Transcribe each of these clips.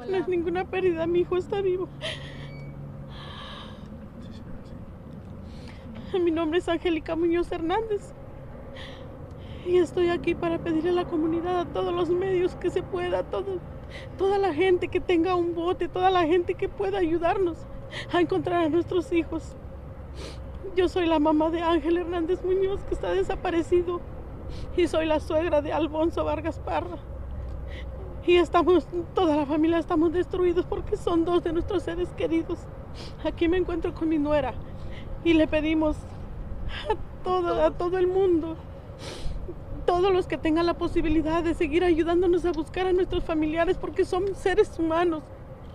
No es ninguna pérdida, mi hijo está vivo. Mi nombre es Angélica Muñoz Hernández. Y estoy aquí para pedirle a la comunidad, a todos los medios que se pueda, toda la gente que tenga un bote, toda la gente que pueda ayudarnos a encontrar a nuestros hijos. Yo soy la mamá de Ángel Hernández Muñoz, que está desaparecido, y soy la suegra de Alfonso Vargas Parra. Y toda la familia estamos destruidos porque son dos de nuestros seres queridos. Aquí me encuentro con mi nuera y le pedimos a todo el mundo, todos los que tengan la posibilidad de seguir ayudándonos a buscar a nuestros familiares, porque son seres humanos,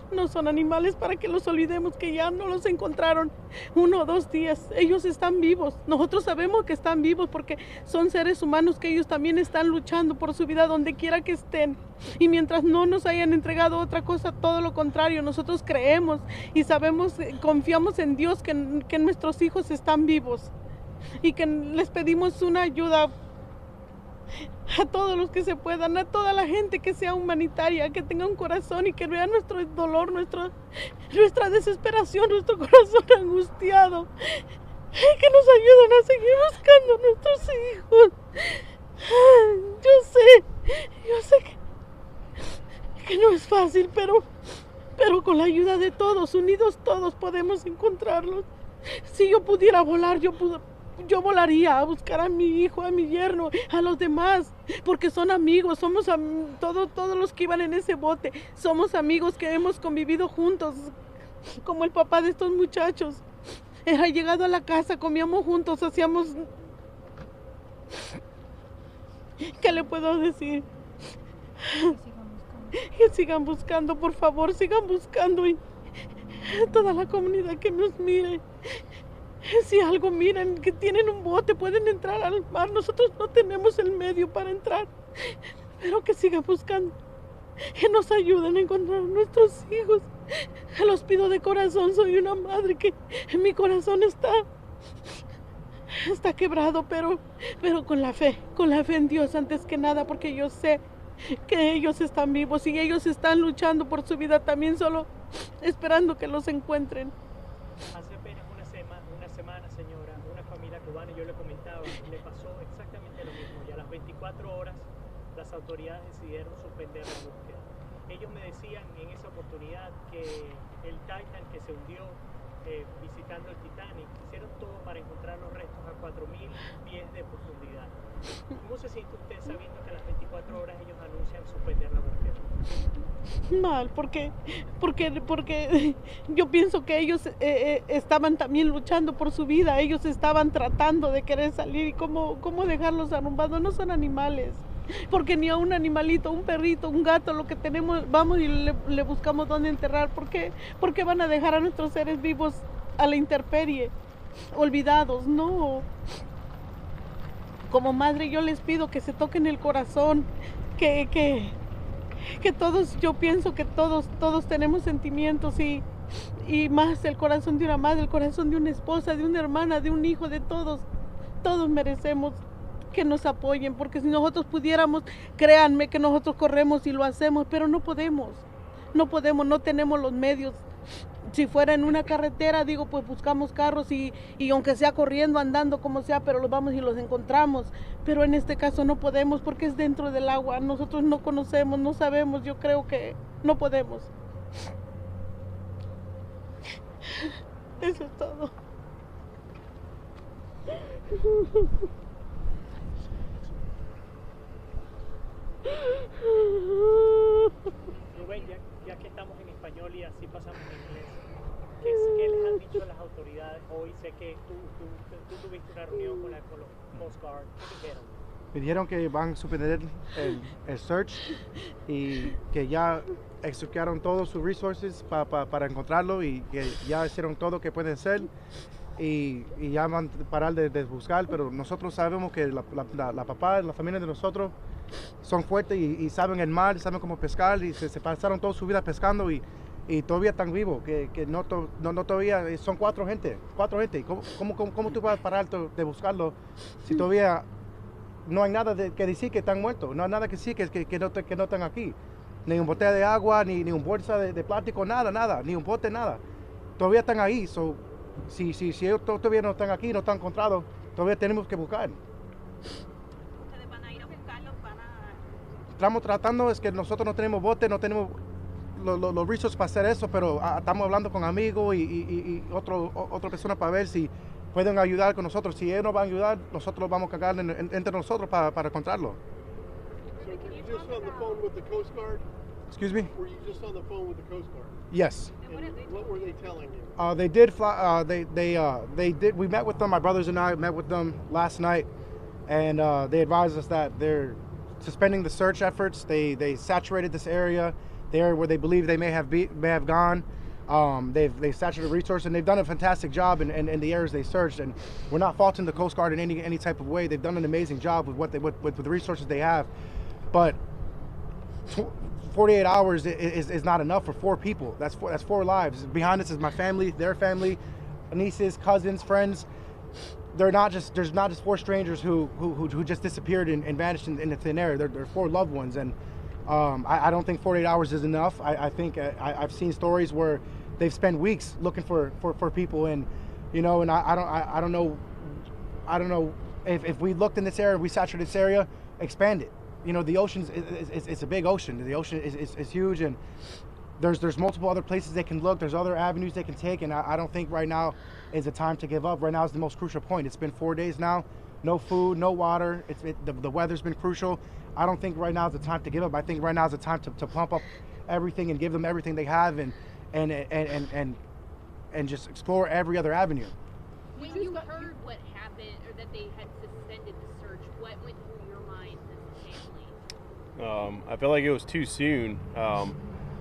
no son animales, para que los olvidemos que ya no los encontraron 1 o 2 días. Ellos están vivos, nosotros sabemos que están vivos porque son seres humanos, que ellos también están luchando por su vida donde quiera que estén. Y mientras no nos hayan entregado otra cosa, todo lo contrario, nosotros creemos y sabemos, confiamos en Dios que nuestros hijos están vivos, y que les pedimos una ayuda a todos los que se puedan, a toda la gente que sea humanitaria, que tenga un corazón y que vea nuestro dolor, nuestra desesperación, nuestro corazón angustiado, que nos ayuden a seguir buscando a nuestros hijos. Yo sé que no es fácil, pero con la ayuda de todos, unidos todos, podemos encontrarlos. Si yo pudiera volar, yo volaría a buscar a mi hijo, a mi yerno, a los demás, porque son amigos, somos todos los que iban en ese bote, somos amigos que hemos convivido juntos, como el papá de estos muchachos. Ha llegado a la casa, comíamos juntos, hacíamos... ¿Qué le puedo decir? Que sigan buscando, por favor, sigan buscando, y toda la comunidad que nos mire. Si algo miran, que tienen un bote, pueden entrar al mar. Nosotros no tenemos el medio para entrar, pero que sigan buscando, que nos ayuden a encontrar a nuestros hijos. Los pido de corazón, soy una madre que mi corazón está quebrado, pero con la fe en Dios antes que nada, porque yo sé que ellos están vivos y ellos están luchando por su vida también, solo esperando que los encuentren. Hace apenas una semana, señora, una familia cubana, yo le comentaba, le pasó exactamente lo mismo, y a las 24 horas las autoridades decidieron suspender la búsqueda. Ellos me decían en esa oportunidad que el Titan, que se hundió visitando el Titanic, hicieron todo para encontrar los restos a 4.000 pies de profundidad. ¿Cómo se siente usted sabiendo que a las 24 horas ellos anuncian suspender la búsqueda? Mal, porque yo pienso que ellos estaban también luchando por su vida, ellos estaban tratando de querer salir, y cómo dejarlos arrumbados. No son animales, porque ni a un animalito, un perrito, un gato, lo que tenemos, vamos y le buscamos dónde enterrar. ¿Por qué van a dejar a nuestros seres vivos a la intemperie, olvidados? No. Como madre yo les pido que se toquen el corazón, que todos, yo pienso que todos tenemos sentimientos, y más el corazón de una madre, el corazón de una esposa, de una hermana, de un hijo, de todos merecemos que nos apoyen, porque si nosotros pudiéramos, créanme que nosotros corremos y lo hacemos, pero no podemos, no tenemos los medios. Si fuera en una carretera, digo, pues buscamos carros y aunque sea corriendo, andando, como sea, pero los vamos y los encontramos. Pero en este caso no podemos porque es dentro del agua. Nosotros no conocemos, no sabemos, yo creo que no podemos. Eso es todo. Rubén, ya que estamos en español y así pasamos en inglés, ¿qué les han dicho las autoridades hoy? Sé que tú tuviste una reunión con los Coast Guard. ¿Qué dijeron? Me dijeron que van a suspender el search y que ya extrajeron todos sus resources para encontrarlo, y que ya hicieron todo lo que pueden hacer, y ya van a parar de buscar. Pero nosotros sabemos que la papá, la familia de nosotros son fuertes y saben el mar, saben cómo pescar, y se pasaron toda su vida pescando, y todavía están vivos, que no todavía son cuatro gente. ¿Cómo tú vas a parar de buscarlo si todavía no hay nada que decir que están muertos? No hay nada que decir que no están aquí. Ni un botella de agua, ni un bolsa de plástico, nada, ni un bote, nada. Todavía están ahí, so, si ellos todavía no están aquí, no están encontrados, todavía tenemos que buscar. ¿Ustedes van a ir a buscarlos? Estamos tratando, es que nosotros no tenemos bote, no tenemos los resources para hacer eso, pero estamos hablando con amigos y otra persona para ver si pueden ayudar con nosotros. Si ellos nos van a ayudar, nosotros vamos a cargar entre nosotros para encontrarlo. So were you just on the phone with the Coast Guard? Excuse me? Were you just on the phone with the Coast Guard? Yes. And what were they telling you? They did fly. They did. We met with them. My brothers and I met with them last night, and they advised us that they're suspending the search efforts. They saturated this area, the area where they believe they may have gone. They've saturated resources, and they've done a fantastic job in the areas they searched. And we're not faulting the Coast Guard in any type of way. They've done an amazing job with with the resources they have, but 48 hours is not enough for 4 people. That's 4 lives. Behind us is my family, their family, nieces, cousins, friends. There's not just 4 strangers who just disappeared and vanished in the thin air. They're 4 loved ones, and I don't think 48 hours is enough. I think I've seen stories where they've spent weeks looking for people, and you know, and I don't know if we looked in this area, we saturated this area, expand it. You know, the ocean it's a big ocean. The ocean is huge, and there's multiple other places they can look. There's other avenues they can take, and I don't think right now is the time to give up. Right now is the most crucial point. It's been 4 days now, no food, no water. The weather's been crucial. I don't think right now is the time to give up. I think right now is the time to pump up everything and give them everything they have, and just explore every other avenue. When you heard what happened, or that they had suspended the search, what went through your mind as a family? I feel like it was too soon.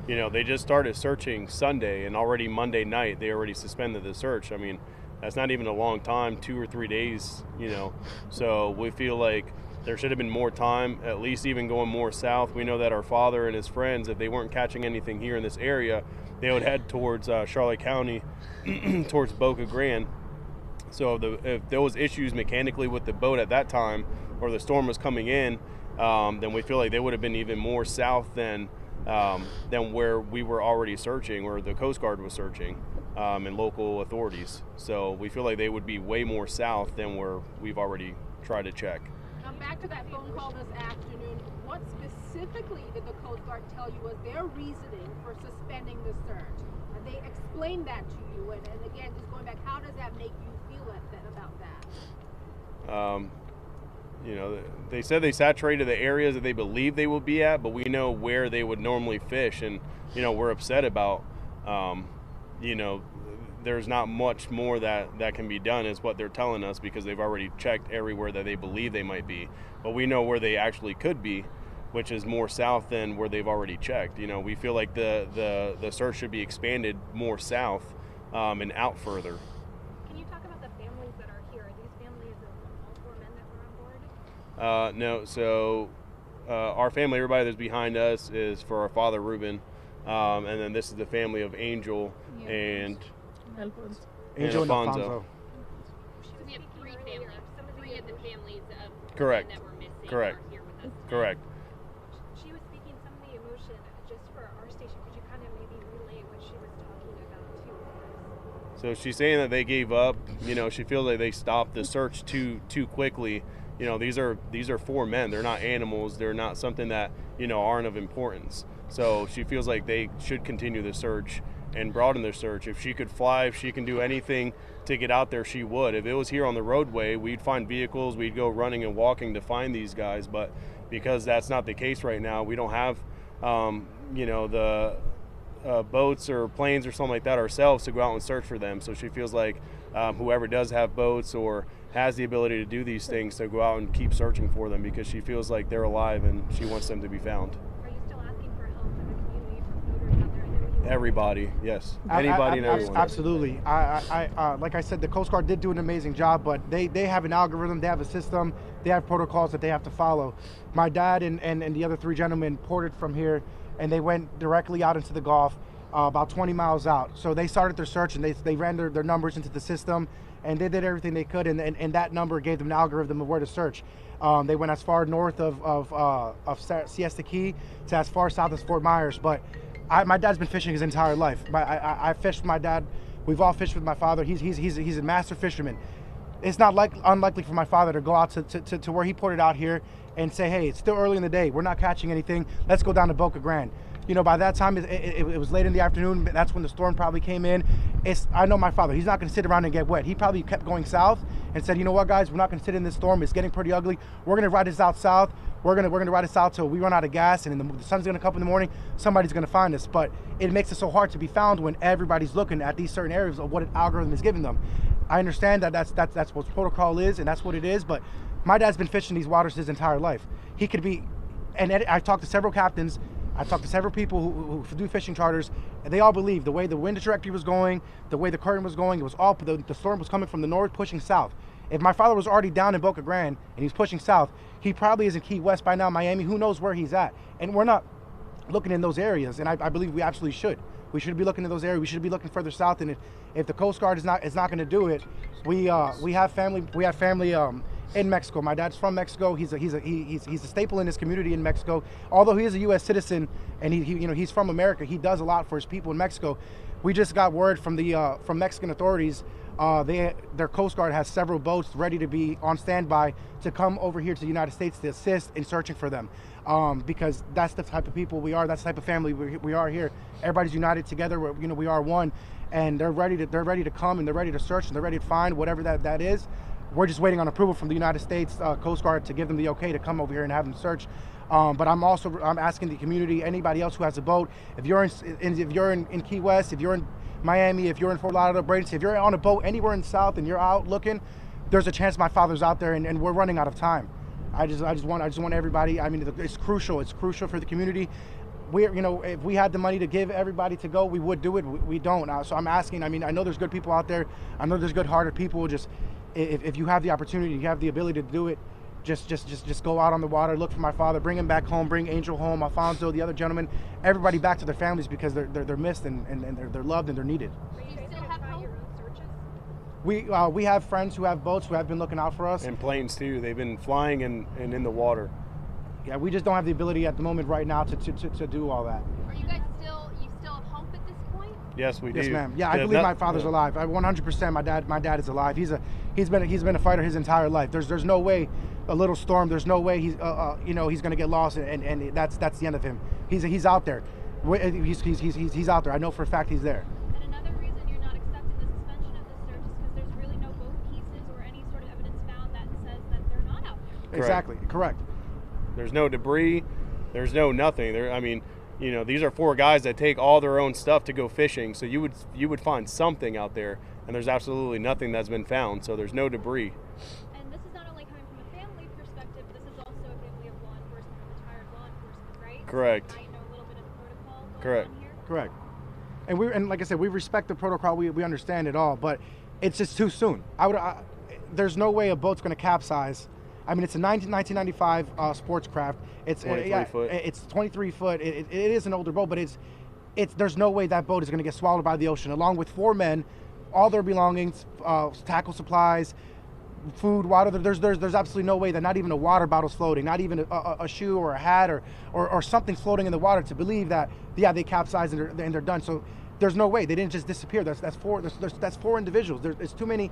You know, they just started searching Sunday, and already Monday night they already suspended the search. I mean, that's not even a long time, 2 or 3 days, you know. So we feel like there should have been more time, at least even going more south. We know that our father and his friends, if they weren't catching anything here in this area, they would head towards Charlotte County, towards Boca Grande. So if there was issues mechanically with the boat at that time, or the storm was coming in, then we feel like they would have been even more south than where we were already searching, where the Coast Guard was searching, and local authorities. So we feel like they would be way more south than where we've already tried to check. Back to that phone call this afternoon, what specifically did the Coast Guard tell you was their reasoning for suspending the search? And they explained that to you, and again, just going back, how does that make you feel about that? You know, they said they saturated the areas that they believe they will be at, but we know where they would normally fish, and you know, we're upset about you know, there's not much more that can be done, is what they're telling us, because they've already checked everywhere that they believe they might be. But we know where they actually could be, which is more south than where they've already checked. You know, we feel like the search should be expanded more south and out further. Can you talk about the families that are here? Are these families of all 4 men that were on board? No, so our family, everybody that's behind us, is for our father, Ruben. And then this is the family of Angel and Alfonso. Angel and Alfonso. Alfonso. We have 3 families, 3 of the families of Correct. men that were missing Correct. are here with us today. Correct. She was speaking some of the emotion just for our station. Could you kind of maybe relay what she was talking about too? So she's saying that they gave up. You know, she feels like they stopped the search too quickly. You know, these are 4 men. They're not animals. They're not something that, you know, aren't of importance. So she feels like they should continue the search and broaden their search. If she could fly, if she can do anything to get out there, she would. If it was here on the roadway, we'd find vehicles, we'd go running and walking to find these guys. But because that's not the case right now, we don't have, you know, the boats or planes or something like that ourselves to go out and search for them. So she feels like whoever does have boats or has the ability to do these things, to go out and keep searching for them, because she feels like they're alive and she wants them to be found. Are you still asking for help from the community, from voters out there? Everybody, yes. Anybody and everyone. Absolutely. I like I said, the Coast Guard did do an amazing job, but they have an algorithm, they have a system, they have protocols that they have to follow. My dad and the other 3 gentlemen ported from here, and they went directly out into the Gulf. about 20 miles out. So they started their search, and they ran their numbers into the system, and they did everything they could, and that number gave them an algorithm of where to search. They went as far north of Siesta Key to as far south as Fort Myers. But my dad's been fishing his entire life. I fished with my dad. We've all fished with my father. He's a master fisherman. It's not unlikely for my father to go out to where he put it out here and say, hey, it's still early in the day. We're not catching anything. Let's go down to Boca Grande. You know, by that time, it was late in the afternoon. That's when the storm probably came in. I know my father. He's not going to sit around and get wet. He probably kept going south and said, you know what, guys, we're not going to sit in this storm. It's getting pretty ugly. We're going to ride this out south. We're going to ride this out till we run out of gas, and the sun's going to come up in the morning. Somebody's going to find us. But it makes it so hard to be found when everybody's looking at these certain areas of what an algorithm is giving them. I understand that that's what protocol is, and that's what it is. But my dad's been fishing these waters his entire life. He could be, and I talked to several captains. I talked to several people who do fishing charters, and they all believe the way the wind trajectory was going, the way the current was going, it was all the storm was coming from the north, pushing south. If my father was already down in Boca Grande and he's pushing south, he probably is in Key West by now, Miami. Who knows where he's at? And we're not looking in those areas, and I believe we absolutely should. We should be looking in those areas. We should be looking further south. And if the Coast Guard is not going to do it, we have family. We have family in Mexico. My dad's from Mexico. He's a staple in his community in Mexico. Although he is a U.S. citizen and he's from America, he does a lot for his people in Mexico. We just got word from Mexican authorities. Their Coast Guard has several boats ready to be on standby to come over here to the United States to assist in searching for them, because that's the type of people we are. That's the type of family we are here. Everybody's united together. We are one, and they're ready to come, and they're ready to search, and they're ready to find whatever that is. We're just waiting on approval from the United States Coast Guard to give them the okay to come over here and have them search. But I'm asking the community, anybody else who has a boat, if you're in Key West, if you're in Miami, if you're in Fort Lauderdale, Bradenton, if you're on a boat anywhere in the South and you're out looking, there's a chance my father's out there, and we're running out of time. I just want everybody. I mean, it's crucial. It's crucial for the community. If we had the money to give everybody to go, we would do it. We don't. So I'm asking. I mean, I know there's good people out there. I know there's good-hearted people. Just if you have the opportunity, you have the ability to do it, just go out on the water, look for my father, bring him back home, bring Angel home, Alfonso, the other gentlemen, everybody back to their families, because they're missed and they're loved and they're needed. Do you still have hope? We have friends who have boats who have been looking out for us. And planes too. They've been flying and in the water. Yeah, we just don't have the ability at the moment right now to do all that. Are you guys still have hope at this point? Yes, we do. Yes, ma'am. Yeah, I believe my father's alive. 100%. My dad is alive. He's been a fighter his entire life. There's no way a little storm. There's no way he's going to get lost, and that's the end of him. He's out there. He's out there. I know for a fact he's there. And another reason you're not accepting the suspension of this search is because there's really no boat pieces or any sort of evidence found that says that they're not out there. Exactly. Correct. There's no debris. There's no nothing. These are 4 guys that take all their own stuff to go fishing. So you would find something out there, and there's absolutely nothing that's been found. So there's no debris. And this is not only coming from a family perspective, this is also a family of law enforcement, or retired law enforcement, right? Correct. So you might know a little bit of the protocol going Correct. on here. Correct. And like I said, we respect the protocol. We understand it all, but it's just too soon. There's no way a boat's going to capsize. I mean, it's a 1995 sports craft. It's 23 foot. It's 23 foot. It is an older boat, but there's no way that boat is going to get swallowed by the ocean. Along with 4 men, all their belongings, tackle supplies, food, water. There's absolutely no way that not even a water bottle's floating, not even a shoe or a hat or something's floating in the water to believe that they capsized and they're done. So there's no way they didn't just disappear. That's 4. That's 4 individuals. There's too many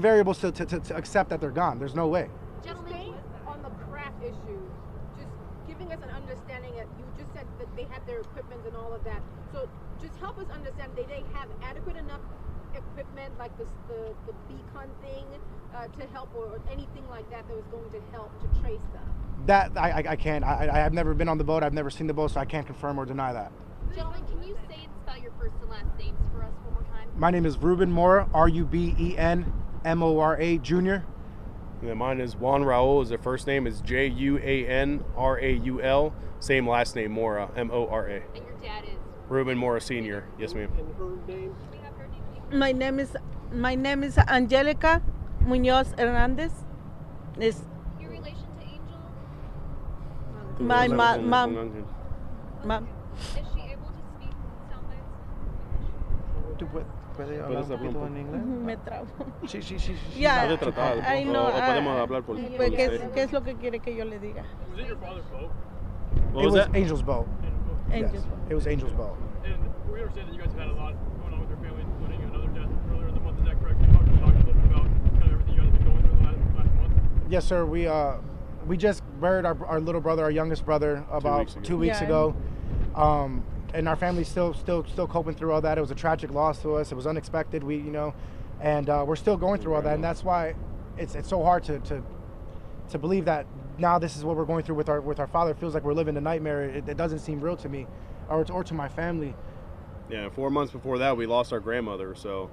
variables to accept that they're gone. There's no way. Gentlemen, on the craft issue, just giving us an understanding that you just said that they had their equipment and all of that. So just help us understand, did they have adequate enough equipment like the beacon thing to help, or anything like that was going to help to trace them? That I can't. I have never been on the boat. I've never seen the boat, so I can't confirm or deny that. Gentlemen, can you say and spell your first and last names for us one more time? My name is Ruben Mora, Ruben Mora Jr. And then mine is Juan Raul. His first name is Juanraul. Same last name, Mora, Mora. And your dad is? Ruben Mora Sr. Yes, ma'am. And her name? We have her name. My name is Angelica Munoz Hernandez. Is Your relation to Angel? my mom. Is she able to speak sound bites? ¿Tú puedes hablar un poquito en inglés? Me trabo. Sí. Yeah, Puede tratar, I know, o podemos hablar por pues, usted. ¿qué es lo que quiere que yo le diga? Was it your father's boat? What It was was that? Angel's boat. Angel's Yes, boat. it was Angel's boat. And we understand that you guys have had a lot going on with your family, including another death earlier in the month. Is that correct? Can you talk a little bit about kind of everything you guys have been going through the last month? Yes, sir. We just buried our little brother, our youngest brother, about 2 weeks Yeah. ago. And our family's still coping through all that. It was a tragic loss to us. It was unexpected. And we're still going through all that. And that's why it's so hard to believe that now this is what we're going through with our father. It feels like we're living a nightmare. It doesn't seem real to me, or to my family. Yeah, 4 months before that, we lost our grandmother. So,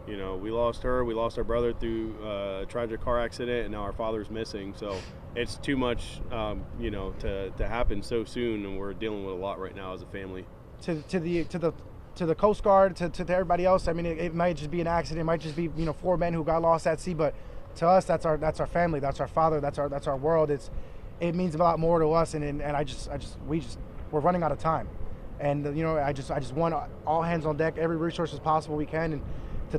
we lost her. We lost our brother through a tragic car accident, and now our father's missing. So it's too much, to happen so soon, and we're dealing with a lot right now as a family. To the Coast Guard, to everybody else. I mean, it might just be an accident. It might just be 4 men who got lost at sea. But to us, that's our family. That's our father. That's our world. It means a lot more to us. And we're running out of time. And I just want all hands on deck, every resources possible we can, and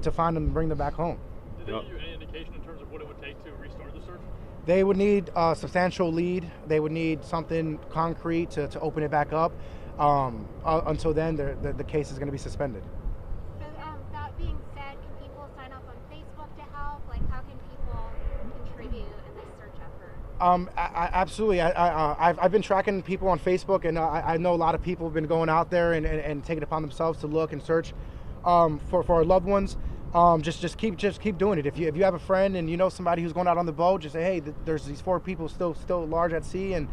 to find them and bring them back home. Did they give you any indication in terms of what it would take to restart the search? They would need a substantial lead. They would need something concrete to open it back up. Until then, the case is going to be suspended. So that being said, can people sign up on Facebook to help? Like, how can people contribute in this search effort? Absolutely. I've been tracking people on Facebook, and I know a lot of people have been going out there and taking it upon themselves to look and search for our loved ones. Just keep doing it. If you have a friend and you know somebody who's going out on the boat, just say, hey, there's these 4 people still large at sea, and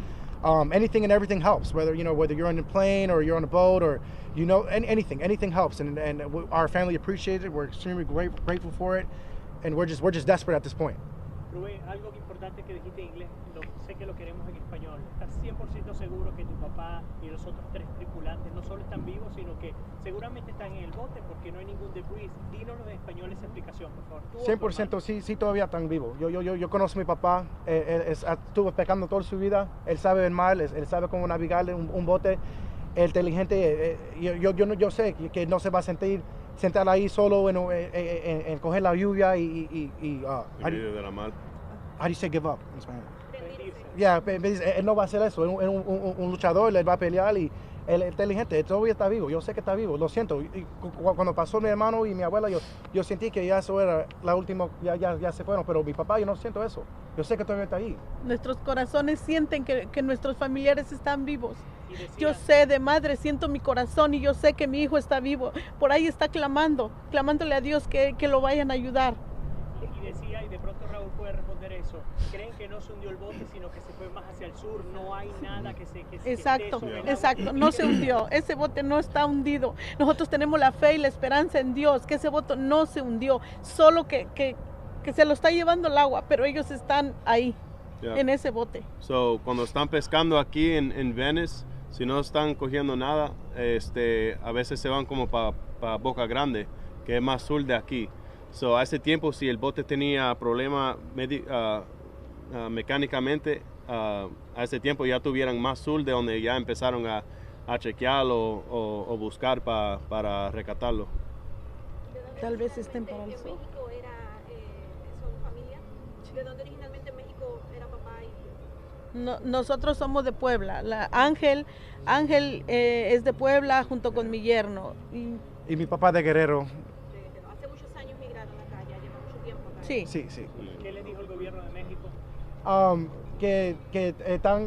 anything and everything helps. Whether you're on a plane or you're on a boat, or anything helps. And our family appreciates it. We're extremely grateful for it, and we're just desperate at this point. Rubén, algo importante que dijiste en inglés, sé que lo queremos en español. ¿Estás 100% seguro que tu papá y los otros 3 tripulantes no solo están vivos, sino que seguramente están en el bote porque no hay ningún debris? Dínoslo en español esa explicación, por favor. 100% sí, todavía están vivos. Yo conozco a mi papá. Él estuvo pescando toda su vida. Él sabe el mar, él sabe cómo navegar un bote. Es inteligente. Yo sé que no se va a sentar ahí solo en coger la lluvia y De la mar. how do you say give up in Spanish? Él no va a hacer eso. Es un luchador, él va a pelear y él es inteligente. Él todavía está vivo. Yo sé que está vivo. Lo siento. Y cuando pasó mi hermano y mi abuela, yo sentí que ya eso era la última, ya se fueron. Pero mi papá, yo no siento eso. Yo sé que todavía está ahí. Nuestros corazones sienten que nuestros familiares están vivos. Yo sé, de madre, siento mi corazón y yo sé que mi hijo está vivo. Por ahí está clamándole a Dios que lo vayan a ayudar. Y decía, y de pronto Raúl puede responder eso, creen que no se hundió el bote, sino que se fue más hacia el sur, no hay nada que Exacto, esté sobre el exacto, no se hundió, ese bote no está hundido. Nosotros tenemos la fe y la esperanza en Dios, que ese bote no se hundió, solo que se lo está llevando el agua, pero ellos están ahí, en ese bote. So, cuando están pescando aquí en Venice, si no están cogiendo nada, a veces se van como para Boca Grande, que es más sur de aquí. So, hace tiempo, si el bote tenía problemas mecánicamente, hace tiempo ya tuvieran más sur de donde ya empezaron a chequearlo o buscar para rescatarlo. Tal vez estén para el sur. México son familia. ¿De dónde originalmente en México era papá y Nosotros somos de Puebla. Ángel es de Puebla junto con mi yerno. Y mi papá de Guerrero. hace muchos años migraron acá, ya lleva mucho tiempo acá? Sí. ¿Qué le dijo el gobierno de México? Que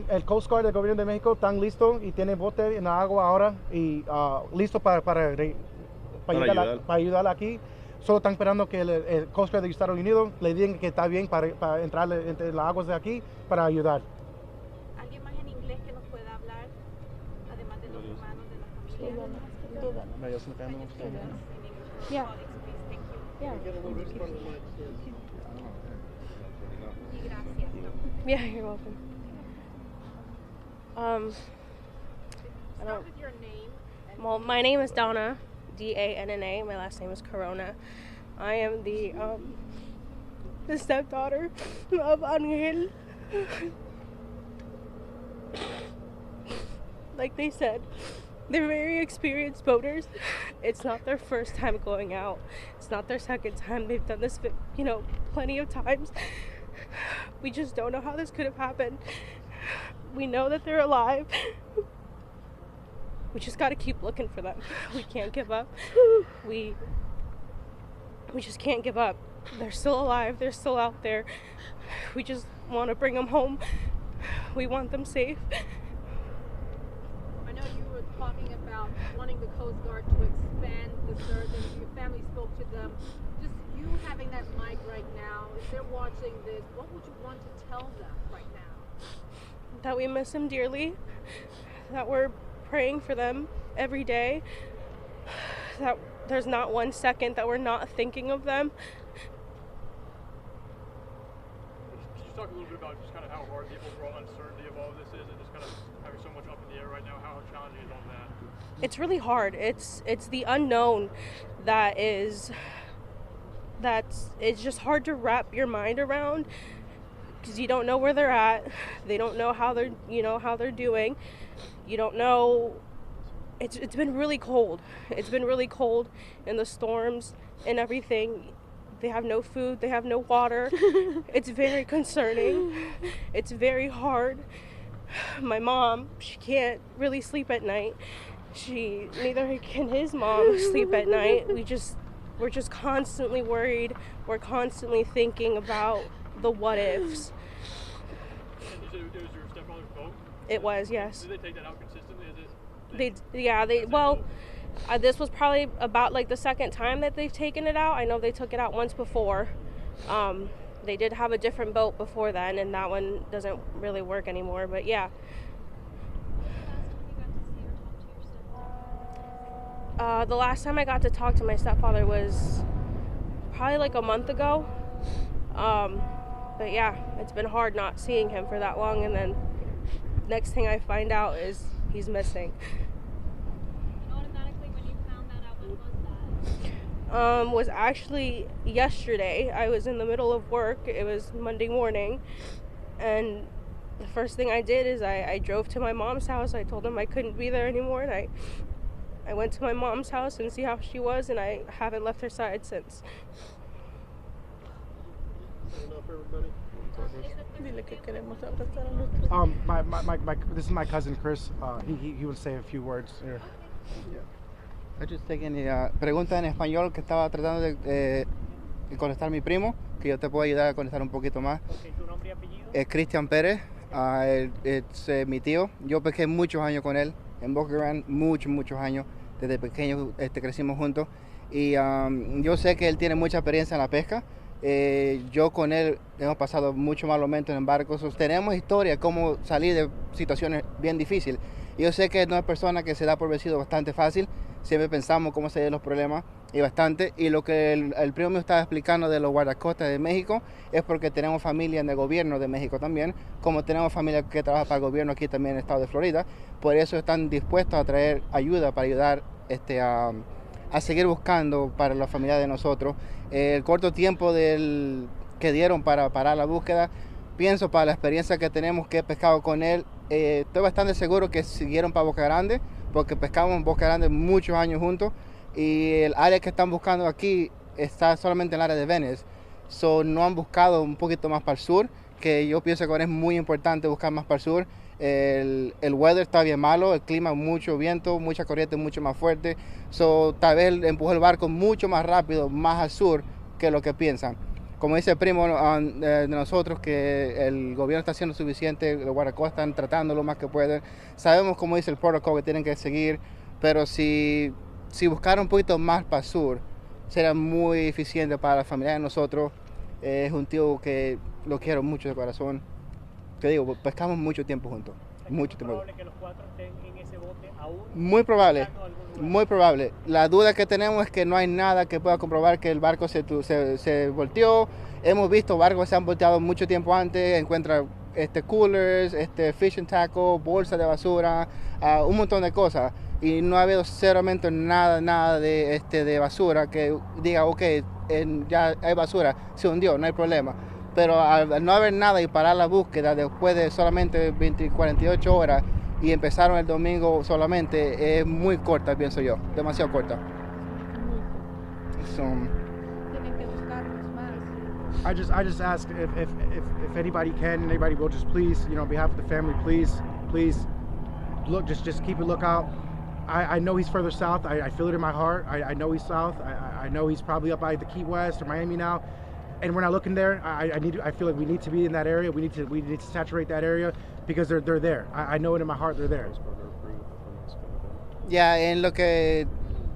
el Coast Guard del gobierno de México están listos y tienen bote en la agua ahora y listos para ayudar aquí. Solo están esperando que el Coast Guard de Estados Unidos le digan que está bien para entrar entre las aguas de aquí para ayudar. ¿Alguien más en inglés que nos pueda hablar, además de los hermanos de la familia? Yeah. Yeah, you're welcome. Start with your name. Well, my name is Donna, D-A-N-N-A. My last name is Corona. I am the stepdaughter of Angel. Like they said, They're very experienced boaters. It's not their first time going out. It's not their second time. They've done this, plenty of times. We just don't know how this could have happened. We know that they're alive. We just got to keep looking for them. We can't give up. We just can't give up. They're still alive. They're still out there. We just want to bring them home. We want them safe. I know you were talking about wanting the Coast Guard to expand the search, and your family spoke to them. Just you having that mic right now, if they're watching this, what would you want to tell them right now? That we miss them dearly. That we're praying for them every day. That there's not one second that we're not thinking of them. Could you talk a little bit about just kind of how hard the overall uncertainty of all of this is, and just kind of having so much up in the air right now, how challenging is all that? It's really hard. It's the unknown it's just hard to wrap your mind around, because you don't know where they're at. They don't know how they're doing. You don't know. It's been really cold. It's been really cold in the storms and everything. They have no food. They have no water. It's very concerning. It's very hard. My mom, she can't really sleep at night. Neither can his mom sleep at night. We're just constantly worried. We're constantly thinking about the what ifs. And you said it was your stepfather's boat? It was, yes. Did they take that out consistently? This was probably about like the second time that they've taken it out. I know they took it out once before. They did have a different boat before then, and that one doesn't really work anymore, but yeah. The last time I got to talk to my stepfather was probably like a month ago. But yeah, it's been hard not seeing him for that long, and then next thing I find out is he's missing. Automatically, when you found that out, when was that? Was actually yesterday. I was in the middle of work. It was Monday morning, and the first thing I did is I drove to my mom's house. I told them I couldn't be there anymore, and I went to my mom's house and see how she was, and I haven't left her side since. This is my cousin Chris. He would say a few words here. Pregunta en español que estaba tratando de conectar mi primo, que yo te puedo ayudar a conectar un poquito más. Okay, ¿tu nombre y apellido? Es Cristian Pérez, es mi tío. Yo pesqué muchos años con él en Boca Grande, muchos años. Desde pequeños crecimos juntos. Y yo sé que él tiene mucha experiencia en la pesca. Yo con él hemos pasado muchos malos momentos en barcos. Tenemos historia, cómo salir de situaciones bien difíciles. Yo sé que no es persona que se da por vencido bastante fácil. Siempre pensamos cómo salir de los problemas y bastante. Y lo que el primo me estaba explicando de los guardacostas de México es porque tenemos familia en el gobierno de México también, como tenemos familia que trabaja para el gobierno aquí también en el estado de Florida. Por eso están dispuestos a traer ayuda para ayudar a seguir buscando para la familia de nosotros. El corto tiempo que dieron para parar la búsqueda, pienso para la experiencia que tenemos que he pescado con él, estoy bastante seguro que siguieron para Boca Grande, porque pescamos en Boca Grande muchos años juntos, y el área que están buscando aquí está solamente en el área de Venice. No han buscado un poquito más para el sur, que yo pienso que es muy importante buscar más para el sur. El weather está bien malo, el clima, mucho viento, mucha corriente, mucho más fuerte. Tal vez empujó el barco mucho más rápido, más al sur que lo que piensan. Como dice el primo de nosotros, que el gobierno está haciendo suficiente, los guardacostas están tratando lo más que pueden. Sabemos, como dice el protocolo, que tienen que seguir, pero si buscaran un poquito más para el sur, sería muy eficiente para la familia de nosotros. Es un tío que lo quiero mucho de corazón. Te digo, pescamos mucho tiempo juntos. Mucho tiempo. ¿Es probable que los cuatro estén en ese bote aún? Muy probable. Muy probable. La duda que tenemos es que no hay nada que pueda comprobar que el barco se volteó. Hemos visto barcos que se han volteado mucho tiempo antes. Encuentran coolers, fishing tackle, bolsas de basura, un montón de cosas. Y no ha habido seriamente nada de basura que diga, ok, ya hay basura, se hundió, no hay problema. Pero al no haber nada y parar la búsqueda después de solamente 48 horas, y empezaron el domingo solamente, es muy corta, pienso yo, demasiado corta. So, I just ask if anybody can, anybody will just please, on behalf of the family, please look, just keep a lookout. I know he's further south. I feel it in my heart. I know he's south. I know he's probably up by the Key West or Miami now, and we're not looking there. I feel like we need to be in that area. We need to saturate that area because they're there. I know it in my heart. They're there. ya en lo que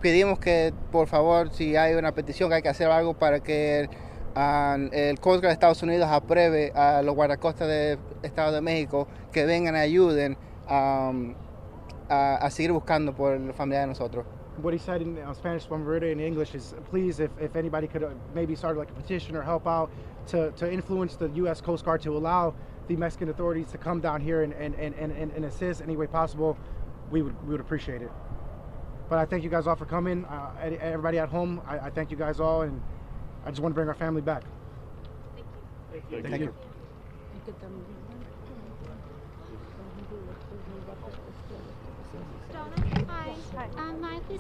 pedimos que por favor, si hay una petición, que hay que hacer algo para que el Coast Guard de Estados Unidos apruebe a los guardacostas de Estado de México que vengan y ayuden a seguir buscando por la familia de nosotros. What he said in Spanish, one word in English is, please, if anybody could maybe start like a petition or help out to influence the U.S. Coast Guard to allow the Mexican authorities to come down here and assist any way possible, we would appreciate it. But I thank you guys all for coming. Everybody at home, I thank you guys all, and I just want to bring our family back. Thank you. Donna, hi. Maya, please